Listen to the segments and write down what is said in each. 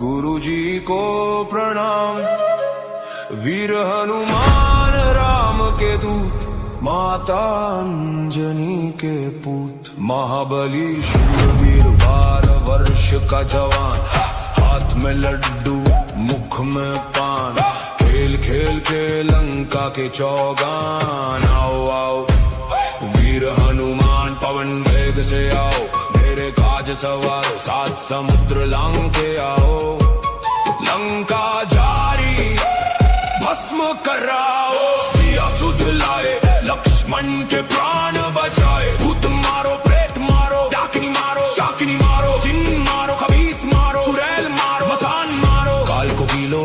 गुरुजी को प्रणाम। वीर हनुमान राम के दूत, माता अंजनी के पूत। महाबली शूरवीर 12 वर्ष का जवान, हाथ में लड्डू मुख में पान। खेल खेल के लंका के चौगान। आओ आओ वीर हनुमान पवन वेग से आओ, मेरे काज सवारो 7 समुद्र लांग के आओ। लंका जारी भस्म कराओ, सिया सुध लाए लक्ष्मण के प्राण बचाए। भूत मारो प्रेत मारो, डाकिनी मारो शाकिनी मारो, जिन मारो खबीस मारो, चुड़ैल मारो मसान मारो। काल को कीलो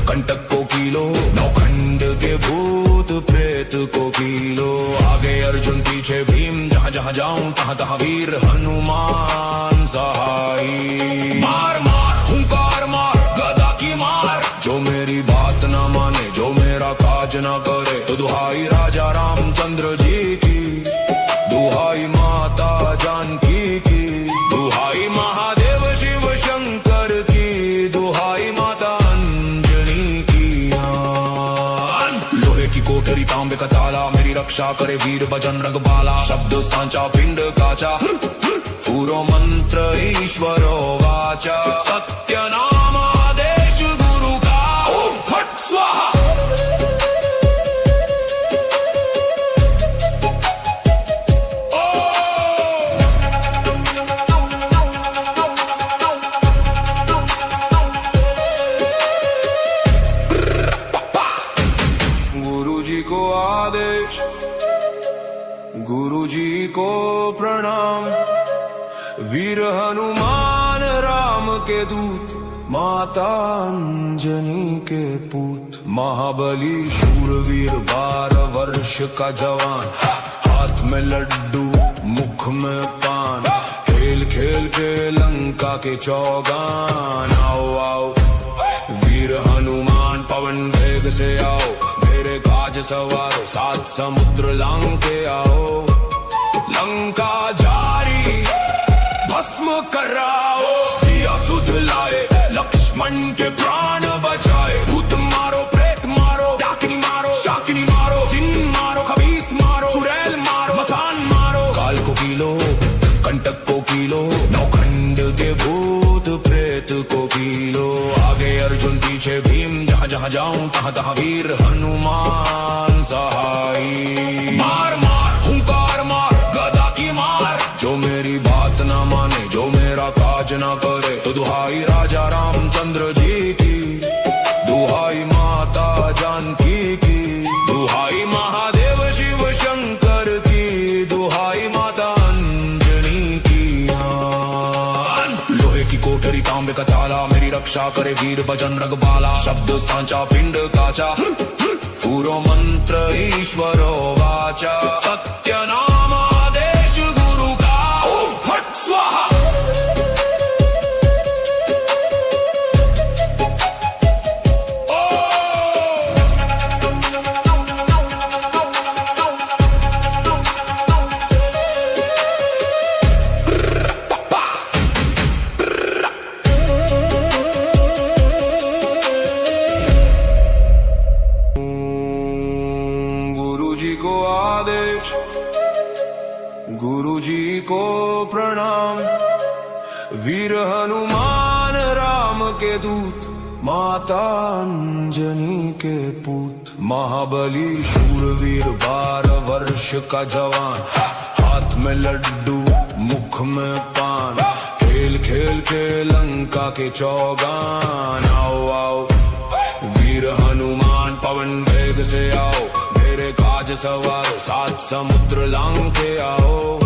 कंटक को कीलो, नौखंड के भूत प्रेत को कीलो। आगे अर्जुन पीछे भीम, जहाँ जहाँ जाऊं तहाँ तहाँ वीर हनुमान सहाय। मार मार हुंकार मार गदा की मार, जो मेरी बात न माने जो मेरा काज न करे। तो दुहाई राजा रामचंद्र जी की, दुहाई माता जानकी की, दुहाई महादेव शिव शंकर की, दुहाई माता अंजनी की। लोहे की कोठरी तांबे का ताला, मेरी रक्षा करे वीर बजरंग बाला। शब्द सांचा पिंड काचा, पूरो मंत्र ईश्वरो वाचा। सत्य नाम आदेश गुरु का, ओम फट स्वाहा। गुरुजी को आदेश, गुरुजी को प्रणाम। वीर हनुमान राम के दूत, माता अंजनी के पूत। महाबली शूरवीर 12 वर्ष का जवान, हाथ में लड्डू मुख में पान। खेल खेल के लंका के चौगान। आओ आओ वीर हनुमान पवन वेग से आओ, मेरे काज सवारो 7 समुद्र लांग के आओ। लंका जारी भस्म कराओ, सिया सुध लाए लक्ष्मण के प्राण बचाए। भूत मारो प्रेत मारो, डाकिनी मारो शाकिनी मारो, जिन मारो खबीस मारो, चुड़ैल मारो मसान मारो। काल को कीलो कंटक को कीलो, नौखंड के भूत प्रेत को कीलो। आगे अर्जुन पीछे भीम, जहाँ जहाँ जाऊं तहाँ तहाँ वीर हनुमान सहाय। मार मार हुंकार मार गदा की मार, जो मेरी बात न माने जो मेरा काज न करे। तो दुहाई राजा रामचंद्र जी की, दुहाई माता जानकी की, दुहाई महादेव शिव शंकर की, दुहाई माता अंजनी की। लोहे की कोठरी तांबे का ताला, मेरी रक्षा करे वीर बजरंग बाला। शब्द सांचा पिंड काचा, पूरो मंत्र ईश्वरो वाचा। सत्य नाम आदेश गुरु का, ओम फट स्वाहा। गुरुजी को आदेश, गुरुजी को प्रणाम। वीर हनुमान राम के दूत, माता अंजनी के पूत। महाबली शूरवीर 12 वर्ष का जवान, हाथ में लड्डू मुख में पान। खेल खेल के लंका के चौगान। आओ आओ वीर हनुमान पवन वेग से आओ, मेरे काज सवारो 7 समुद्र लांग के आओ।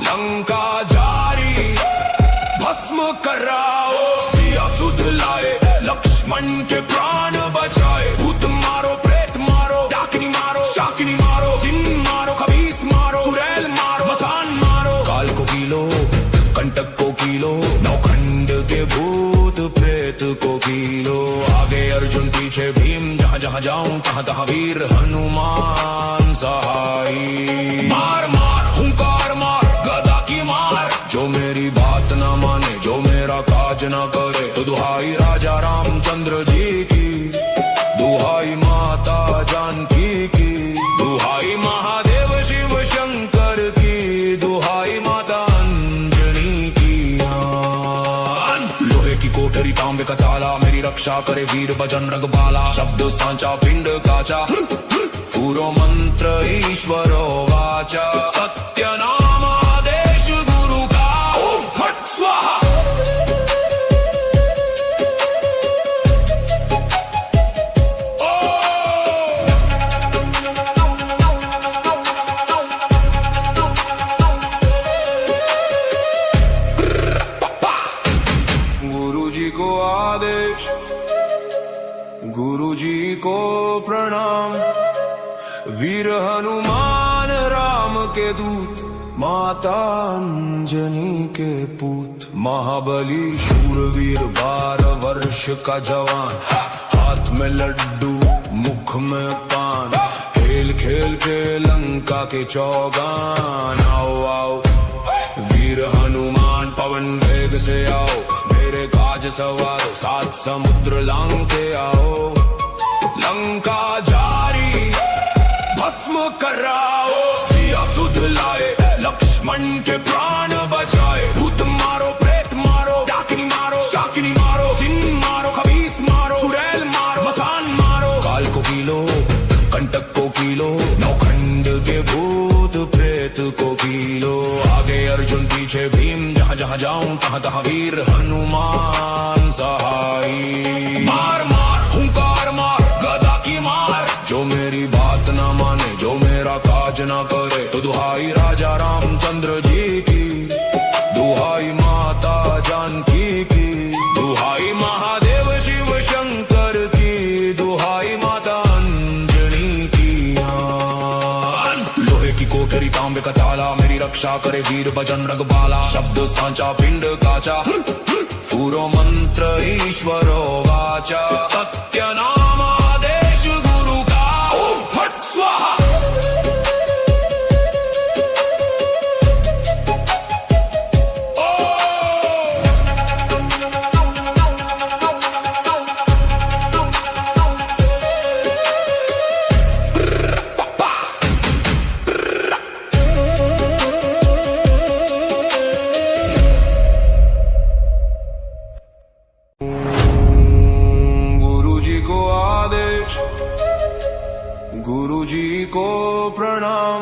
लंका जारी भस्म कराओ, सिया सुध लाए लक्ष्मण के प्राण बचाए। भूत मारो प्रेत मारो, डाकिनी मारो शाकिनी मारो, जिन मारो खबीस मारो, चुड़ैल मारो मसान मारो। काल को कीलो कंटक को कीलो, नौखंड के भूत प्रेत को कीलो। आगे अर्जुन पीछे भीम, जहाँ जहाँ जाऊं तहाँ तहाँ वीर हनुमान सहाय। मार मार हुंकार मार गदा की मार, जो मेरी बात न माने जो मेरा काज न करे। तो दुहाई का ताला, मेरी रक्षा करे वीर बजरंग बाला। शब्द सांचा पिंड काचा, पूरो मंत्र ईश्वरो वाचा। सत्य नाम आदेश गुरु का, ओम फट स्वाहा। गुरुजी को आदेश, गुरुजी को प्रणाम। वीर हनुमान राम के दूत, माता अंजनी के पूत। महाबली शूरवीर 12 वर्ष का जवान, हाथ में लड्डू मुख में पान। खेल खेल के लंका के चौगान। आओ आओ वीर हनुमान पवन वेग से आओ, मेरे काज सवारो 7 समुद्र लांग के आओ। लंका जारी भस्म कराओ, सिया सुध लाए, लक्ष्मण के प्राण बचाए। भूत मारो, प्रेत मारो, डाकिनी मारो, शाकिनी मारो, जिन मारो, खबीस मारो, चुड़ैल मारो, मसान मारो। काल को कीलो, कंटक को कीलो, नौखंड के भूत प्रेत को कीलो। आगे अर्जुन पीछे भीम, जहाँ जहाँ जाऊं तहाँ तहाँ वीर हनुमान सहाई। मार मार हुंकार मार, गदा की मार। जो मेरी बात ना माने, जो मेरा काज ना करे, तो दुहाई राजा रामचंद्र जी की, दुहाई माता जानकी की, दुहाई महादेव शिव शंकर की, दुहाई माता अंजनी की। लोहे की कोठरी तांबे का ताला, मेरी रक्षा करे वीर बजरंग बाला। शब्द सांचा पिंड काचा, पूरो मंत्र ईश्वरो वाचा। सत्य नाम आदेश गुरु का, ओम फट स्वाहा। गुरुजी को प्रणाम।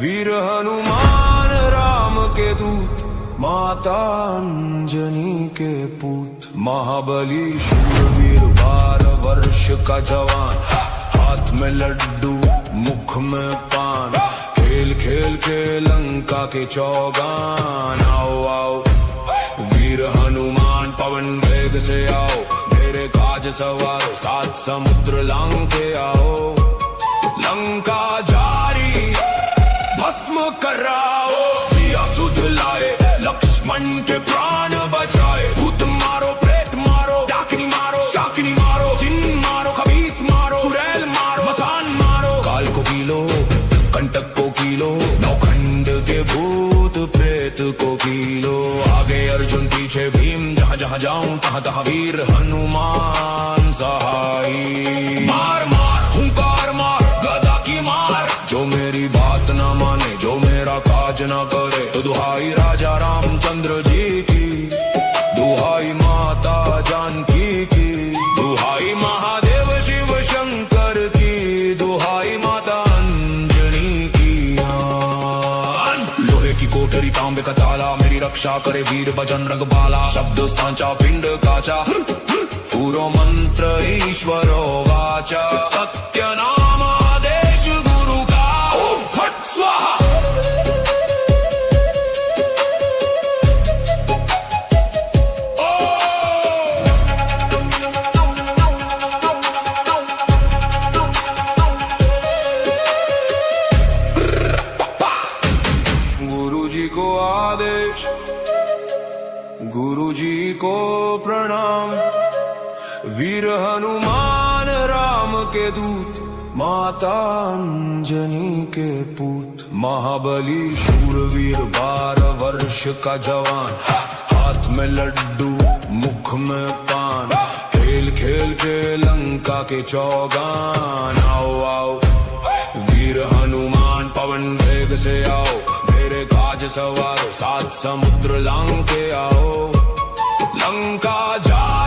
वीर हनुमान राम के दूत, माता अंजनी के पूत। महाबली शूरवीर 12 वर्ष का जवान, हाथ में लड्डू मुख में पान। खेल खेल के लंका के चौगान। आओ आओ वीर हनुमान पवन वेग से आओ, मेरे काज सवारो 7 समुद्र लांग के आओ। लंका जारी भस्म कराओ, सिया सुध लाए, लक्ष्मण के प्राण बचाए। भूत मारो, प्रेत मारो, डाकिनी मारो, शाकिनी मारो, जिन मारो, खबीस मारो, चुड़ैल मारो, मसान मारो। काल को कीलो, कंटक को कीलो, नौखंड के भूत प्रेत को कीलो। आगे अर्जुन पीछे भीम, जहाँ जहाँ जाऊं तहाँ तहाँ वीर हनुमान सहाई। मार मार हुंकार मार, गदा की मार। जो मेरी बात ना माने, जो मेरा काज ना करे, तो दुहाई राजा रामचंद्र जी की, दुहाई माता जानकी की, दुहाई महादेव शिव शंकर की, दुहाई माता अंजनी की। लोहे की कोठरी तांबे का ताला, मेरी रक्षा करे वीर बजरंग बाला। शब्द सांचा पिंड काचा, पूरो मंत्र ईश्वरो वाचा। सत्य नाम आदेश गुरु का, ओम फट स्वाहा। गुरुजी को आदेश, गुरुजी को प्रणाम। वीर हनुमान राम के दूत, माता अंजनी के पूत। महाबली शूरवीर 12 वर्ष का जवान, हाथ में लड्डू मुख में पान। खेल खेल के लंका के चौगान। आओ आओ वीर हनुमान पवन वेग से आओ, मेरे काज सवारो 7 समुद्र लांग के आओ। लंका जा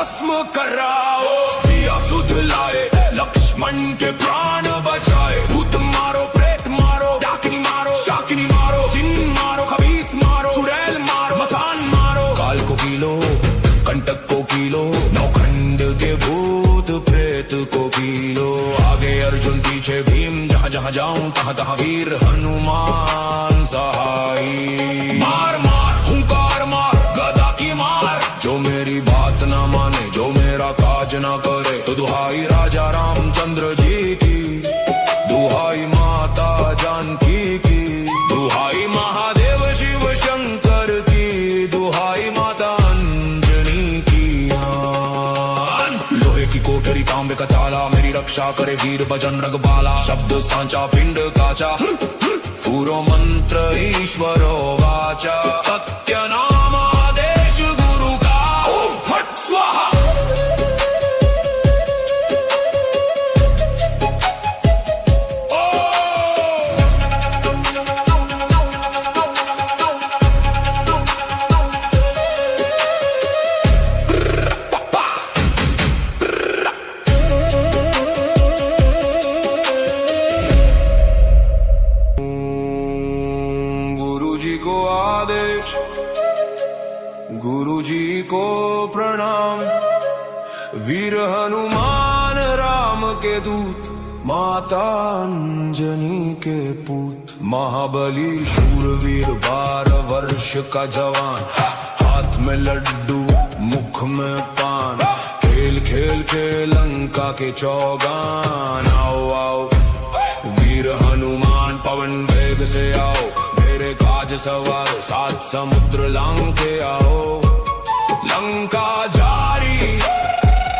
भस्म कराओ। सिया सुध लाए, लक्ष्मण के प्राण बचाए। भूत मारो, प्रेत मारो, डाकिनी मारो, शाकिनी मारो, जिन मारो, खबीस मारो, चुड़ैल मारो, मसान मारो। काल को कीलो, कंटक को कीलो, नौखंड के भूत प्रेत को कीलो। आगे अर्जुन पीछे भीम, जहाँ जहाँ जाऊं तहाँ तहाँ वीर हनुमान सहाई। मार मार हुंकार मार, गदा की मार। जो मेरी बात ना माने, जो मेरा काज ना करे, तो दुहाई राजा रामचंद्र जी की, दुहाई माता जानकी की, दुहाई महादेव शिव शंकर की, दुहाई माता अंजनी की। लोहे की कोठरी तांबे का ताला, मेरी रक्षा करे वीर बजरंग बाला। शब्द सांचा पिंड काचा, पूरो मंत्र ईश्वरो वाचा। सत्य नाम आदेश गुरु का, ओम फट स्वाहा। गुरुजी को आदेश, गुरुजी को प्रणाम। वीर हनुमान राम के दूत, माता अंजनी के पूत। महाबली शूरवीर 12 वर्ष का जवान, हाथ में लड्डू मुख में पान। खेल खेल के लंका के चौगान। आओ आओ वीर हनुमान, पवन वेग से आओ, मेरे काज सवारो। 7 समुद्र लांग के आओ, लंका जारी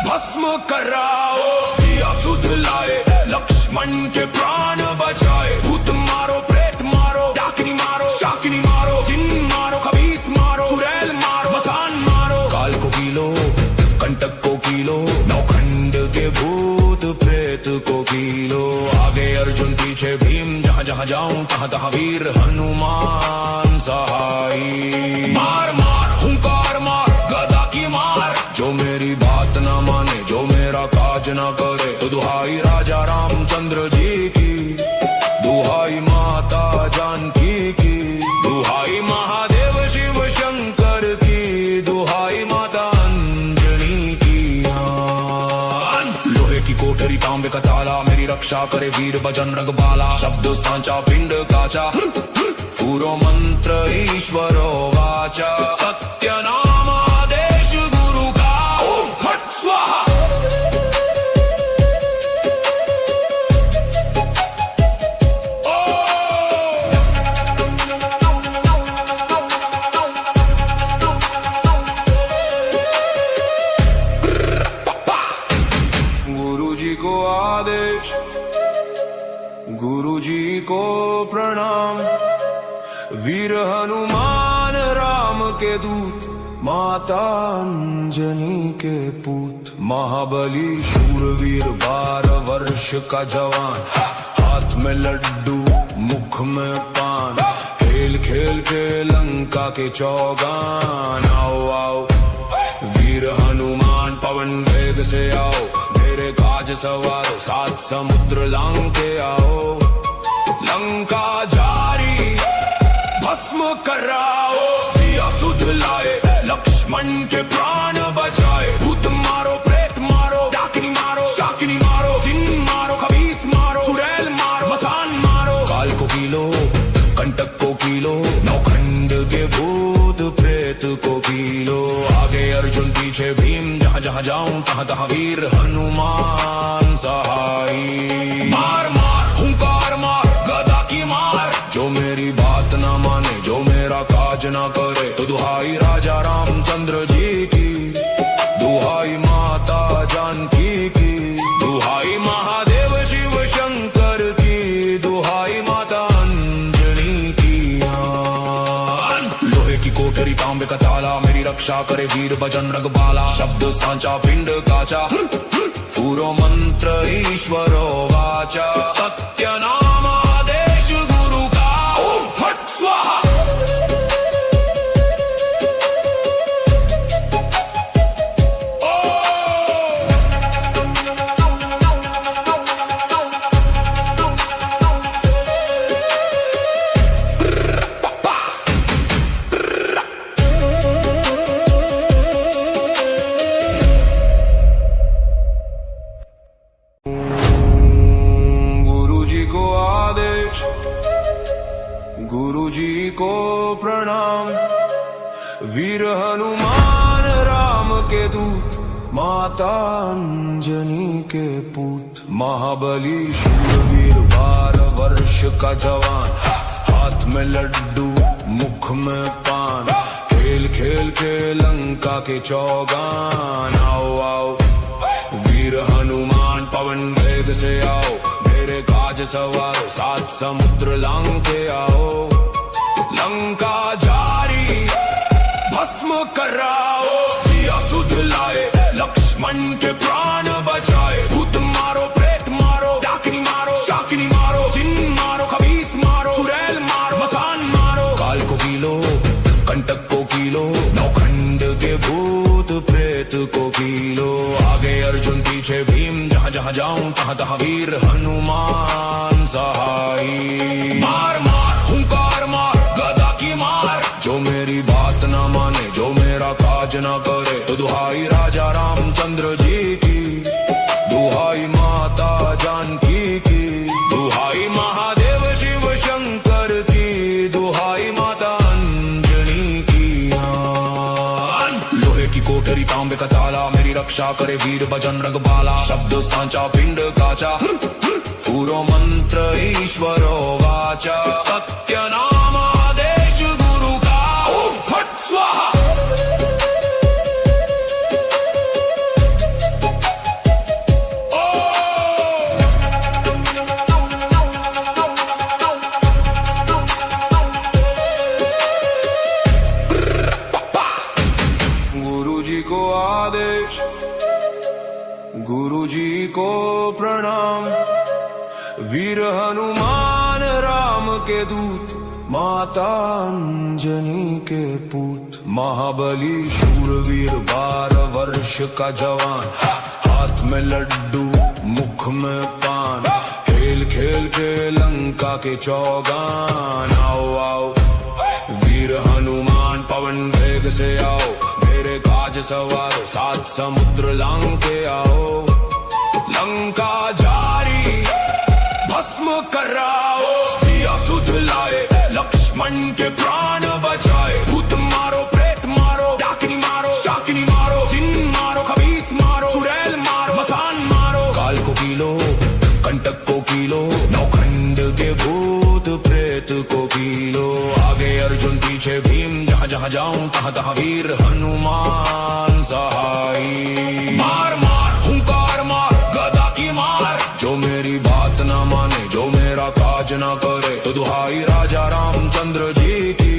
भस्म कराओ। सिया सुध लाए, लक्ष्मण के प्राण बचाए। भूत मारो, प्रेत मारो, डाकिनी मारो, शाकिनी मारो, जिन मारो, खबीस मारो, चुड़ैल मारो, मसान मारो। काल को कीलो, कंटक को कीलो, नौखंड के भूत प्रेत को कीलो। आगे अर्जुन पीछे भीम, जहाँ जहाँ जाऊं तहाँ तहाँ वीर हनुमान सहाई। मार मार हुंकार मार, गदा की मार। जो मेरी बात ना माने, जो मेरा काज ना करे, तो दुहाई राजा रामचंद्र जी की, दुहाई माता जानकी की, दुहाई महादेव शिव शंकर की, दुहाई माता अंजनी की। लोहे की कोठरी तांबे का ताला, मेरी रक्षा करे वीर बजरंग बाला। शब्द सांचा पिंड काचा, पूरो मंत्र ईश्वरो वाचा। सत्य नाम आदेश गुरु का, ओम फट स्वाहा। गुरुजी को आदेश, गुरुजी को प्रणाम। वीर हनुमान राम के दूत, माता अंजनी के पूत। महाबली शूरवीर 12 वर्ष का जवान, हाथ में लड्डू मुख में पान। खेल खेल के लंका के चौगान। आओ आओ वीर हनुमान, पवन वेग से आओ, मेरे काज सवारो। 7 समुद्र लांग के आओ, लंका जारी भस्म कराओ। सिया सुध लाए, लक्ष्मण के प्राण बचाए। भूत मारो, प्रेत मारो, डाकिनी मारो, शाकिनी मारो, जिन मारो, खबीस मारो, चुड़ैल मारो, मसान मारो। काल को कीलो, कंटक को कीलो, नौखंड के भूत प्रेत को कीलो। आगे अर्जुन पीछे भीम, जहाँ जहाँ जाऊं तहाँ तहाँ वीर हनुमान सहाई। मार मार हुंकार मार, गदा की मार। जो मेरी बात ना माने, जो मेरा काज ना करे, तो दुहाई राजा रामचंद्र जी की, दुहाई माता जानकी की, दुहाई महादेव शिव शंकर की, दुहाई माता अंजनी की। लोहे की कोठरी तांबे का ताला, मेरी रक्षा करे वीर बजरंग बाला। शब्द सांचा पिंड काचा, पूरो मंत्र ईश्वरो वाचा। सत्य नाम आदेश गुरु का, ओम फट स्वाहा। गुरु जी को प्रणाम। वीर हनुमान राम के दूत, माता अंजनी के पूत। महाबली शूरवीर 12 वर्ष का जवान, हाथ में लड्डू मुख में पान। खेल खेल के लंका के चौगान। आओ आओ वीर हनुमान पवन वेग से आओ, मेरे काज सवारो 7 समुद्र लांग के आओ। लंका जारी भस्म कराओ, सिया सुध लाए लक्ष्मण के प्राण बचाए। भूत मारो प्रेत मारो, डाकिनी मारो शाकिनी मारो, जिन मारो खबीस मारो, चुड़ैल मारो मसान मारो। काल को कीलो कंटक को कीलो, नौखंड के भूत प्रेत को कीलो। आगे अर्जुन पीछे भीम, जहाँ जहाँ जाऊं तहाँ तहाँ वीर हनुमान सहाई। मार मार हुंकार मार गदा की मार, जो मेरी बात न माने जो मेरा काज न करे। तो दुहाई राजा रामचंद्र जी की, दुहाई माता जानकी की, दुहाई महादेव शिव शंकर की, दुहाई माता अंजनी की। लोहे की कोठरी तांबे का ताला, मेरी रक्षा करे वीर बजरंग बाला। शब्द सांचा पिंड काचा, पूरो मंत्र ईश्वरो वाचा। सत्य नाम आदेश गुरु का, ओम फट स्वाहा। गुरु जी को आदेश, गुरु जी को प्रणाम। वीर हनुमान राम के दूत, माता अंजनी के पूत। महाबली शूरवीर 12 वर्ष का जवान, हाथ में लड्डू मुख में पान। खेल खेल के लंका के चौगान। आओ आओ वीर हनुमान पवन वेग से आओ, मेरे काज सवारो 7 समुद्र लांग के आओ। लंका जारी भस्म कराओ, सिया सुध लाए लक्ष्मण के प्राण बचाए। भूत मारो प्रेत मारो, डाकिनी मारो शाकिनी मारो, जिन मारो खबीस मारो, चुड़ैल मारो मसान मारो। काल को कीलो कंटक को कीलो, नौखंड के भूत प्रेत को कीलो। आगे अर्जुन पीछे भीम, जहाँ जहाँ जाऊं तहाँ तहाँ वीर हनुमान सहाई। मार मार हुंकार मार गदा की मार, जो मेरी बात न माने जो मेरा काज न करे। तो दुहाई राजा रामचंद्र जी की,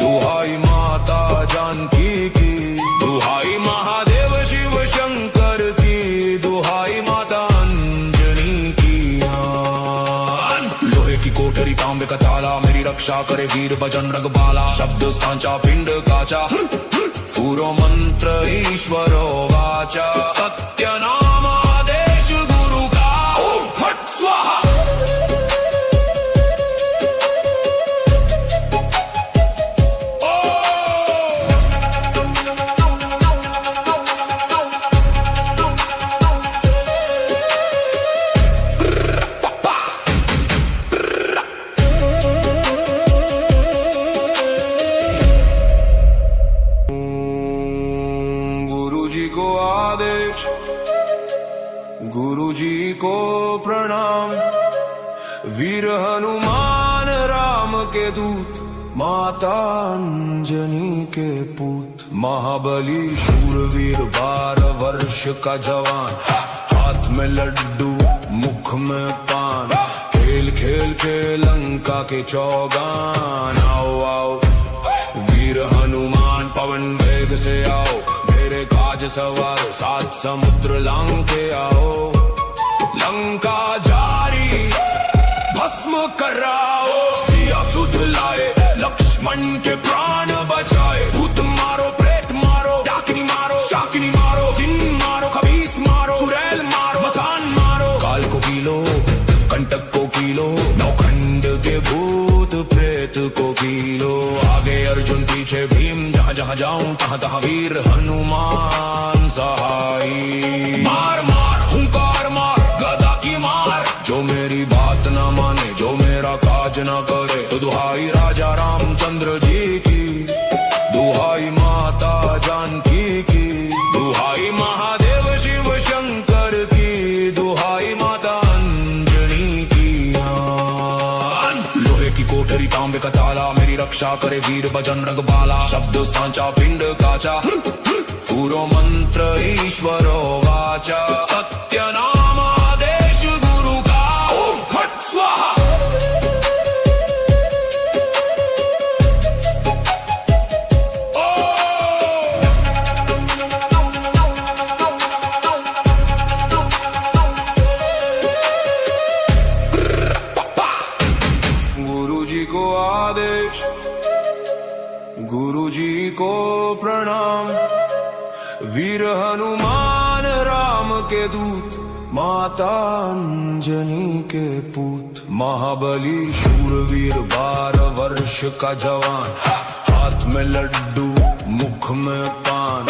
दुहाई माता जानकी की, दुहाई महादेव शिव शंकर की, दुहाई माता अंजनी की। लोहे की कोठरी तांबे का ताला, मेरी रक्षा करे वीर बजरंग बाला। शब्द सांचा पिंड काचा, पूरो मंत्र ईश्वरो वाचा। सत्य नाम आदेश गुरु का, ओम फट स्वाहा। गुरु जी को प्रणाम। वीर हनुमान राम के दूत, माता अंजनी के पूत। महाबली शूरवीर 12 वर्ष का जवान, हाथ में लड्डू मुख में पान। खेल खेल के लंका के चौगान। आओ आओ वीर हनुमान पवन वेग से आओ, मेरे काज सवारो 7 समुद्र लांग के आओ। लंका जारी भस्म कराओ, सिया सुध लाए लक्ष्मण के प्राण बचाए। भूत मारो प्रेत मारो, डाकिनी मारो शाकिनी मारो, जिन मारो खबीस मारो, चुड़ैल मारो मसान मारो। काल को कीलो कंटक को कीलो, नौखंड के भूत प्रेत को कीलो। आगे अर्जुन पीछे भीम, जहाँ जहाँ जाऊं तहाँ तहाँ वीर हनुमान सहाई। मार मार हुंकार मार गदा की मार, जो मेरी बात न माने जो मेरा काज राज न करे। तो दुहाई राजा रामचंद्र जी की, दुहाई माता जानकी की, दुहाई महादेव शिव शंकर की, दुहाई माता अंजनी की। लोहे की कोठरी तांबे का ताला, मेरी रक्षा करे वीर बजरंग बाला। शब्द सांचा पिंड काचा, पूरो मंत्र ईश्वरो वाचा। सत्य नाम आदेश गुरु का, ओम फट स्वाहा। गुरु जी को आदेश, गुरु जी को प्रणाम। वीर हनुमान राम के दूत, माता अंजनी के पूत। महाबली शूरवीर 12 वर्ष का जवान, हाथ में लड्डू मुख में पान।